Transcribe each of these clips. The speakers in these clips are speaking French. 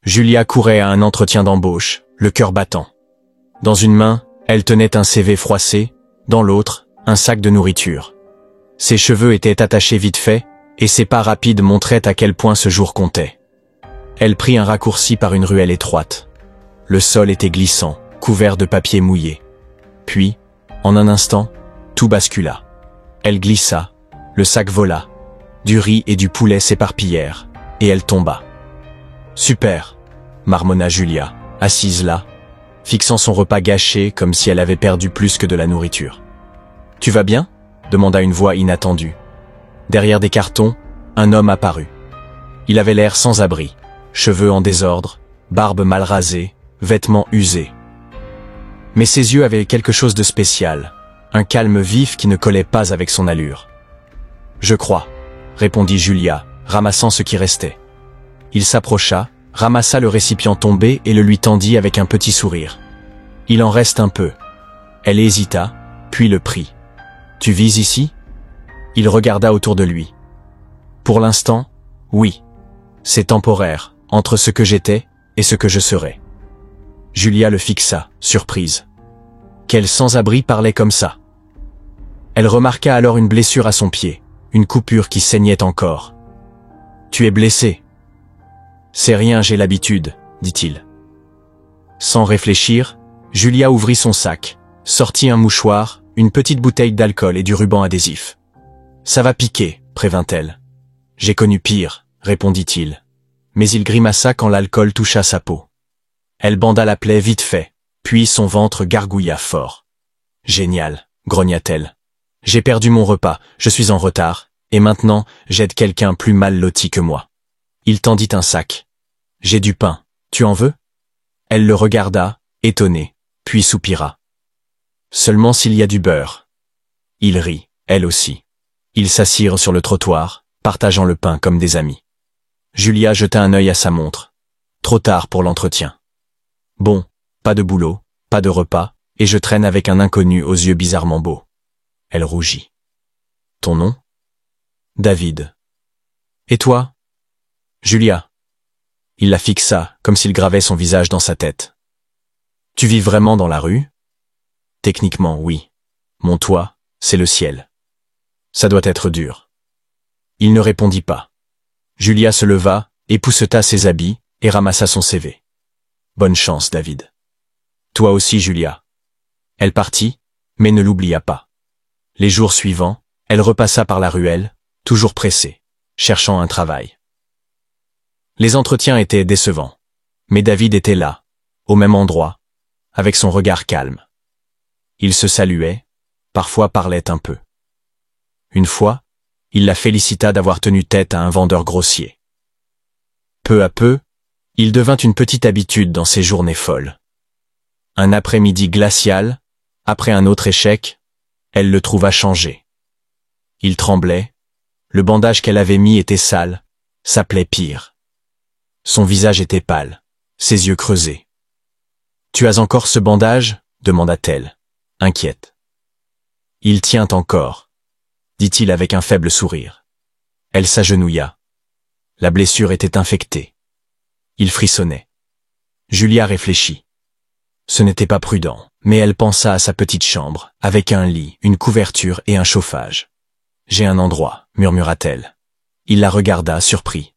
Julia courait à un entretien d'embauche, le cœur battant. Dans une main, elle tenait un CV froissé, dans l'autre, un sac de nourriture. Ses cheveux étaient attachés vite fait, et ses pas rapides montraient à quel point ce jour comptait. Elle prit un raccourci par une ruelle étroite. Le sol était glissant, couvert de papier mouillé. Puis, en un instant, tout bascula. Elle glissa, le sac vola, du riz et du poulet s'éparpillèrent, et elle tomba. « Super !» marmonna Julia, assise là, fixant son repas gâché comme si elle avait perdu plus que de la nourriture. « Tu vas bien ?» demanda une voix inattendue. Derrière des cartons, un homme apparut. Il avait l'air sans abri, cheveux en désordre, barbe mal rasée, vêtements usés. Mais ses yeux avaient quelque chose de spécial, un calme vif qui ne collait pas avec son allure. « Je crois », répondit Julia, ramassant ce qui restait. Il s'approcha, ramassa le récipient tombé et le lui tendit avec un petit sourire. « Il en reste un peu. » Elle hésita, puis le prit. « Tu vis ici ?» Il regarda autour de lui. « Pour l'instant, oui. C'est temporaire, entre ce que j'étais et ce que je serai. » Julia le fixa, surprise. Quel sans-abri parlait comme ça? Elle remarqua alors une blessure à son pied, une coupure qui saignait encore. « Tu es blessé ?»« C'est rien, j'ai l'habitude, » dit-il. Sans réfléchir, Julia ouvrit son sac, sortit un mouchoir, une petite bouteille d'alcool et du ruban adhésif. « Ça va piquer, » prévint-elle. « J'ai connu pire, » répondit-il. Mais il grimaça quand l'alcool toucha sa peau. Elle banda la plaie vite fait, puis son ventre gargouilla fort. « Génial, » grogna-t-elle. « J'ai perdu mon repas, je suis en retard, et maintenant j'aide quelqu'un plus mal loti que moi. » Il tendit un sac. « J'ai du pain, tu en veux ?» Elle le regarda, étonnée, puis soupira. « Seulement s'il y a du beurre. » Il rit, elle aussi. Ils s'assirent sur le trottoir, partageant le pain comme des amis. Julia jeta un œil à sa montre. Trop tard pour l'entretien. Bon, pas de boulot, pas de repas, et je traîne avec un inconnu aux yeux bizarrement beaux. Elle rougit. Ton nom? David. Et toi? Julia. Il la fixa, comme s'il gravait son visage dans sa tête. Tu vis vraiment dans la rue? Techniquement, oui. Mon toit, c'est le ciel. Ça doit être dur. Il ne répondit pas. Julia se leva, épousseta ses habits et ramassa son CV. Bonne chance, David. Toi aussi, Julia. Elle partit, mais ne l'oublia pas. Les jours suivants, elle repassa par la ruelle, toujours pressée, cherchant un travail. Les entretiens étaient décevants, mais David était là, au même endroit, avec son regard calme. Ils se saluaient, parfois parlaient un peu. Une fois, il la félicita d'avoir tenu tête à un vendeur grossier. Peu à peu, il devint une petite habitude dans ces journées folles. Un après-midi glacial, après un autre échec, elle le trouva changé. Il tremblait, le bandage qu'elle avait mis était sale, sa plaie pire. Son visage était pâle, ses yeux creusés. « Tu as encore ce bandage ?» demanda-t-elle, inquiète. « Il tient encore », dit-il avec un faible sourire. Elle s'agenouilla. La blessure était infectée. Il frissonnait. Julia réfléchit. Ce n'était pas prudent, mais elle pensa à sa petite chambre, avec un lit, une couverture et un chauffage. « J'ai un endroit », murmura-t-elle. Il la regarda, surpris.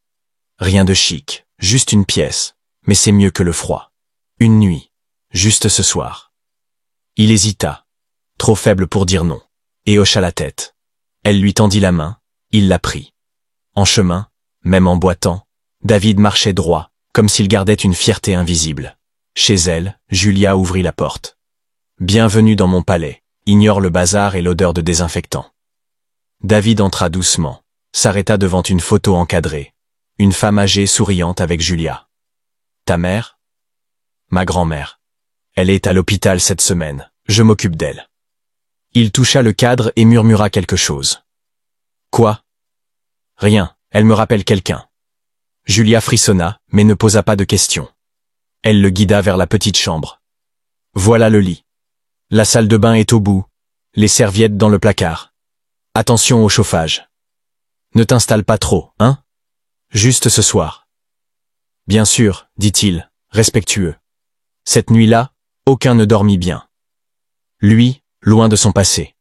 Rien de chic, juste une pièce, mais c'est mieux que le froid. Une nuit, juste ce soir. Il hésita, trop faible pour dire non, et hocha la tête. Elle lui tendit la main, il la prit. En chemin, même en boitant, David marchait droit, comme s'il gardait une fierté invisible. Chez elle, Julia ouvrit la porte. « Bienvenue dans mon palais, ignore le bazar et l'odeur de désinfectant. » David entra doucement, s'arrêta devant une photo encadrée. Une femme âgée souriante avec Julia. « Ta mère ?»« Ma grand-mère. Elle est à l'hôpital cette semaine, je m'occupe d'elle. » Il toucha le cadre et murmura quelque chose. « Quoi ?»« Rien, elle me rappelle quelqu'un. » Julia frissonna, mais ne posa pas de questions. Elle le guida vers la petite chambre. « Voilà le lit. La salle de bain est au bout, les serviettes dans le placard. Attention au chauffage. Ne t'installe pas trop, hein? Juste ce soir. » Bien sûr, dit-il, respectueux. Cette nuit-là, aucun ne dormit bien. Lui, loin de son passé.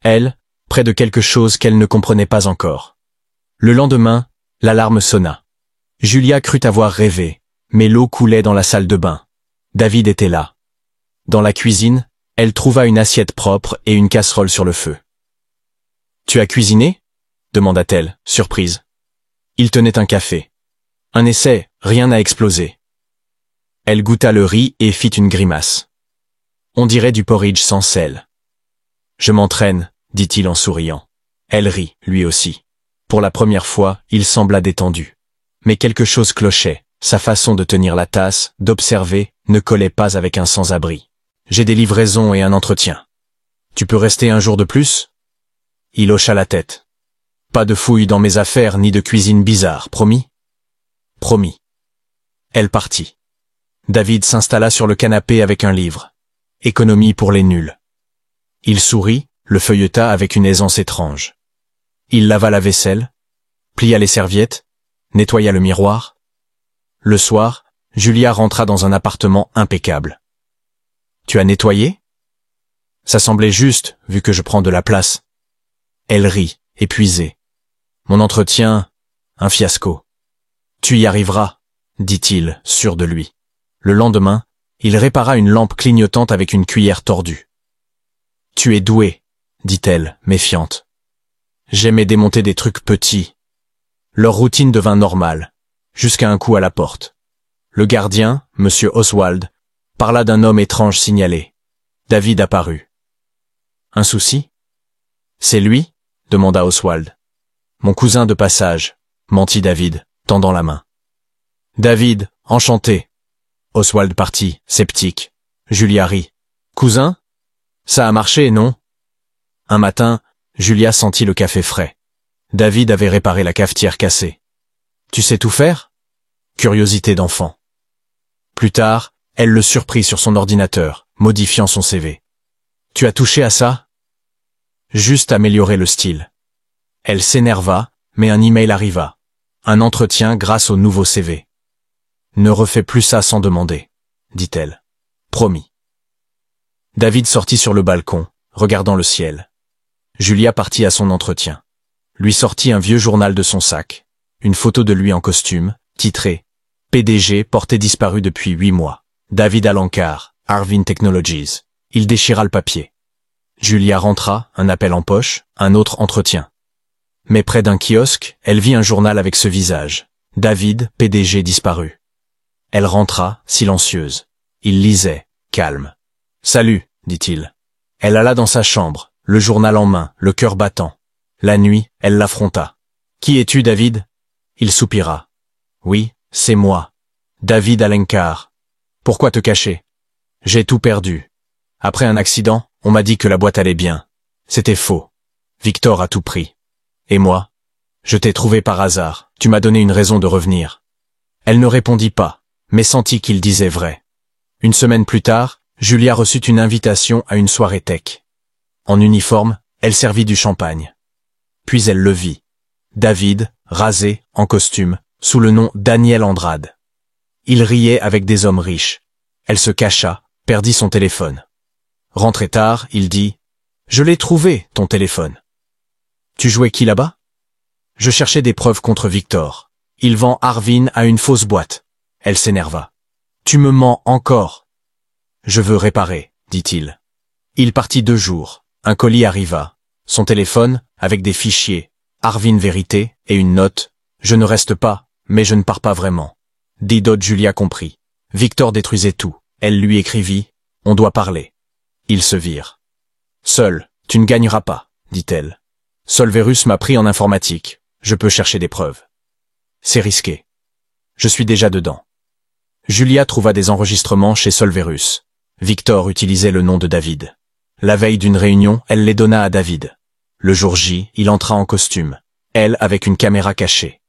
Elle, près de quelque chose qu'elle ne comprenait pas encore. Le lendemain, l'alarme sonna. Julia crut avoir rêvé, mais l'eau coulait dans la salle de bain. David était là. Dans la cuisine, elle trouva une assiette propre et une casserole sur le feu. « Tu as cuisiné ?» demanda-t-elle, surprise. Il tenait un café. Un essai, rien n'a explosé. Elle goûta le riz et fit une grimace. On dirait du porridge sans sel. Je m'entraîne, dit-il en souriant. Elle rit, lui aussi. Pour la première fois, il sembla détendu. Mais quelque chose clochait, sa façon de tenir la tasse, d'observer, ne collait pas avec un sans-abri. J'ai des livraisons et un entretien. Tu peux rester un jour de plus ? Il hocha la tête. Pas de fouilles dans mes affaires ni de cuisine bizarre, promis ? Promis. Elle partit. David s'installa sur le canapé avec un livre. Économie pour les nuls. Il sourit, le feuilleta avec une aisance étrange. Il lava la vaisselle, plia les serviettes, nettoya le miroir. Le soir, Julia rentra dans un appartement impeccable. « Tu as nettoyé ?» Ça semblait juste, vu que je prends de la place. Elle rit, épuisée. Mon entretien, un fiasco. Tu y arriveras, dit-il, sûr de lui. Le lendemain, il répara une lampe clignotante avec une cuillère tordue. Tu es doué, dit-elle, méfiante. J'aimais démonter des trucs petits. Leur routine devint normale, jusqu'à un coup à la porte. Le gardien, Monsieur Oswald, parla d'un homme étrange signalé. David apparut. Un souci ? C'est lui ? demanda Oswald. Mon cousin de passage, mentit David, tendant la main. David, enchanté. Oswald partit, sceptique. Julia rit. Cousin ? Ça a marché, non ? Un matin, Julia sentit le café frais. David avait réparé la cafetière cassée. Tu sais tout faire ? Curiosité d'enfant. Plus tard, elle le surprit sur son ordinateur, modifiant son CV. Tu as touché à ça ? Juste améliorer le style. Elle s'énerva, mais un email arriva. Un entretien grâce au nouveau CV. Ne refais plus ça sans demander, dit-elle. Promis. David sortit sur le balcon, regardant le ciel. Julia partit à son entretien. Lui sortit un vieux journal de son sac. Une photo de lui en costume, titrée « PDG porté disparu depuis 8 mois. David Alencar, Arvin Technologies ». Il déchira le papier. Julia rentra, un appel en poche, un autre entretien. Mais près d'un kiosque, elle vit un journal avec ce visage. David, PDG disparu. Elle rentra, silencieuse. Il lisait, calme. « Salut », dit-il. Elle alla dans sa chambre, le journal en main, le cœur battant. La nuit, elle l'affronta. « Qui es-tu, David ?» Il soupira. « Oui, c'est moi. David Alencar. Pourquoi te cacher ? J'ai tout perdu. Après un accident, on m'a dit que la boîte allait bien. C'était faux. Victor a tout pris. Et moi ? Je t'ai trouvé par hasard. Tu m'as donné une raison de revenir. » Elle ne répondit pas, mais sentit qu'il disait vrai. Une semaine plus tard, Julia reçut une invitation à une soirée tech. En uniforme, elle servit du champagne. Puis elle le vit. David, rasé, en costume, sous le nom Daniel Andrade. Il riait avec des hommes riches. Elle se cacha, perdit son téléphone. Rentré tard, il dit « Je l'ai trouvé, ton téléphone. » « Tu jouais qui là-bas ?»« Je cherchais des preuves contre Victor. Il vend Arvin à une fausse boîte. » Elle s'énerva. « Tu me mens encore. »« Je veux réparer, dit-il. » Il partit 2 jours. Un colis arriva. Son téléphone, avec des fichiers, Arvin Vérité, et une note. « Je ne reste pas, mais je ne pars pas vraiment. » Didot Julia comprit. Victor détruisait tout. Elle lui écrivit « On doit parler. » Ils se virent. « Seul, tu ne gagneras pas, dit-elle. Solverus m'a pris en informatique. Je peux chercher des preuves. C'est risqué. Je suis déjà dedans. » Julia trouva des enregistrements chez Solverus. Victor utilisait le nom de David. La veille d'une réunion, elle les donna à David. Le jour J, il entra en costume. Elle avec une caméra cachée.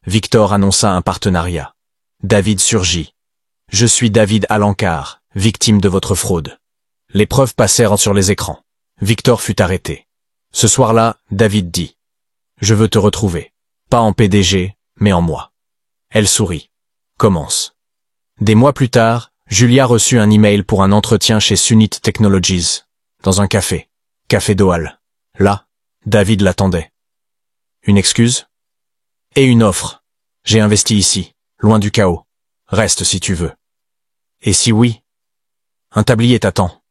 Victor annonça un partenariat. David surgit. « Je suis David Alencar, victime de votre fraude. » Les preuves passèrent sur les écrans. Victor fut arrêté. Ce soir-là, David dit « Je veux te retrouver. Pas en PDG, mais en moi. » Elle sourit. commence. Des mois plus tard, Julia reçut un email pour un entretien chez Sunnit Technologies, dans un café. Café Dohal. Là, David l'attendait. Une excuse? Et une offre. J'ai investi ici, loin du chaos. Reste si tu veux. Et si oui? Un tablier t'attend.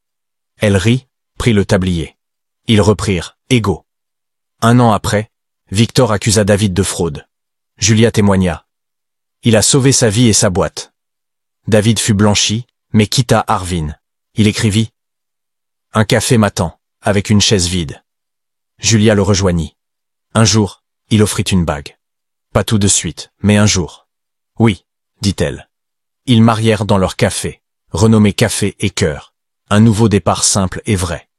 Elle rit, prit le tablier. Ils reprirent, égaux. 1 an après, Victor accusa David de fraude. Julia témoigna. Il a sauvé sa vie et sa boîte. David fut blanchi, mais quitta Arvin. Il écrivit. Un café m'attend, avec une chaise vide. Julia le rejoignit. Un jour, il offrit une bague. Pas tout de suite, mais un jour. Oui, dit-elle. Ils marièrent dans leur café, renommé Café et Cœur. Un nouveau départ simple et vrai.